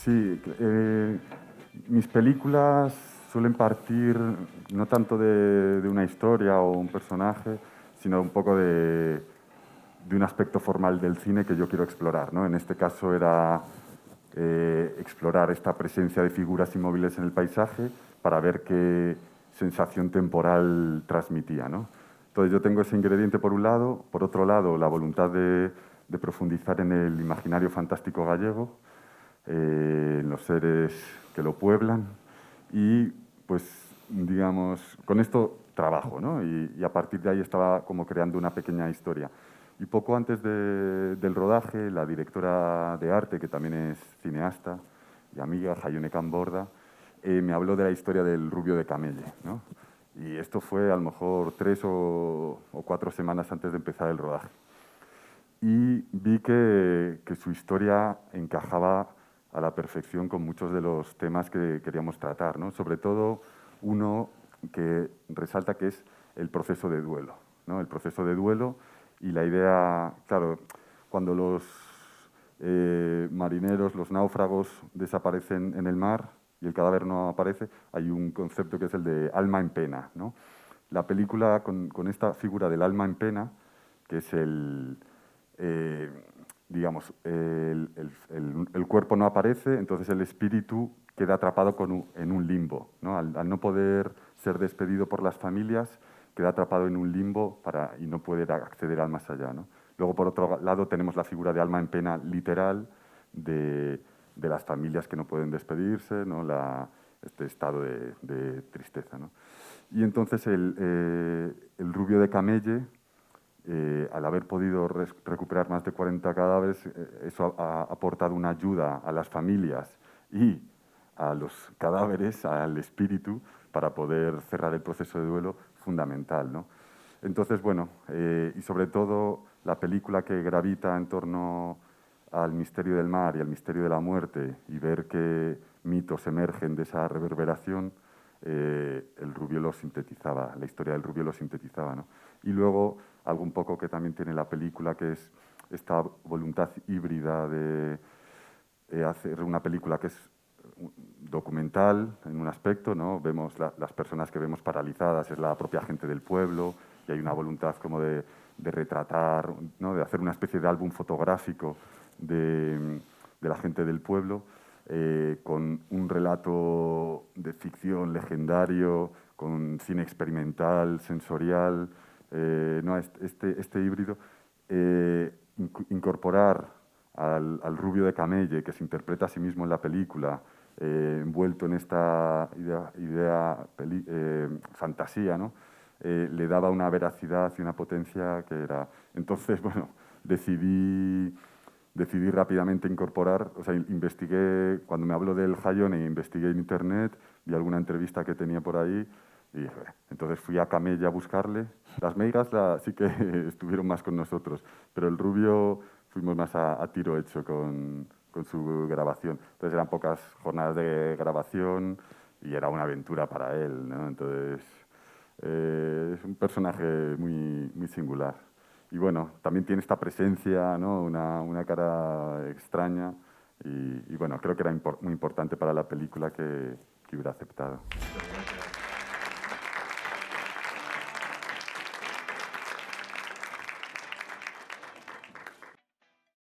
Sí, mis películas suelen partir no tanto de una historia o un personaje, sino un poco de un aspecto formal del cine que yo quiero explorar, ¿no? En este caso era explorar esta presencia de figuras inmóviles en el paisaje para ver qué sensación temporal transmitía, ¿no? Entonces yo tengo ese ingrediente por un lado, por otro lado la voluntad de profundizar en el imaginario fantástico gallego, en los seres que lo pueblan y pues digamos, con esto trabajo, ¿no? Y a partir de ahí estaba como creando una pequeña historia. Y poco antes del rodaje, la directora de arte, que también es cineasta y amiga, Jaione Camborda, me habló de la historia del Rubio de Camelle, ¿no? Y esto fue a lo mejor 3 o 4 semanas antes de empezar el rodaje. Y vi que su historia encajaba a la perfección con muchos de los temas que queríamos tratar, ¿no? Sobre todo uno que resalta que es el proceso de duelo, ¿no? El proceso de duelo y la idea, claro, cuando los marineros, los náufragos desaparecen en el mar y el cadáver no aparece, hay un concepto que es el de alma en pena, ¿no? La película con esta figura del alma en pena, que es eh, digamos, el cuerpo no aparece, entonces el espíritu queda atrapado en un limbo, ¿no? Al no poder ser despedido por las familias, queda atrapado en un limbo y no puede acceder al más allá, ¿no? Luego, por otro lado, tenemos la figura de alma en pena literal de las familias que no pueden despedirse, ¿no? Este estado de tristeza, ¿no? Y entonces el Rubio de Camelle, al haber podido recuperar más de 40 cadáveres, eso ha aportado una ayuda a las familias y a los cadáveres, al espíritu, para poder cerrar el proceso de duelo fundamental, ¿no? Entonces, bueno, y sobre todo la película que gravita en torno al misterio del mar y al misterio de la muerte y ver qué mitos emergen de esa reverberación, el Rubio lo sintetizaba, la historia del Rubio lo sintetizaba, ¿no? Y luego algo un poco que también tiene la película, que es esta voluntad híbrida de hacer una película que es documental en un aspecto, ¿no? Vemos las personas que vemos paralizadas, es la propia gente del pueblo, y hay una voluntad como de retratar, ¿no? De hacer una especie de álbum fotográfico de la gente del pueblo, con un relato de ficción legendario, con cine experimental, sensorial, ¿no? Este híbrido, incorporar al Rubio de Camelle, que se interpreta a sí mismo en la película, envuelto en esta fantasía, ¿no? Le daba una veracidad y una potencia que era... Entonces, bueno, decidí rápidamente incorporar, o sea, investigué, cuando me habló del Jaione, investigué en internet, vi alguna entrevista que tenía por ahí, y dije, entonces fui a Camella a buscarle. Las meigas sí que estuvieron más con nosotros, pero el Rubio fuimos más a tiro hecho con su grabación. Entonces eran pocas jornadas de grabación y era una aventura para él, ¿no? Entonces es un personaje muy singular. Y bueno, también tiene esta presencia, ¿no? Una cara extraña y bueno, creo que era muy importante para la película que hubiera aceptado.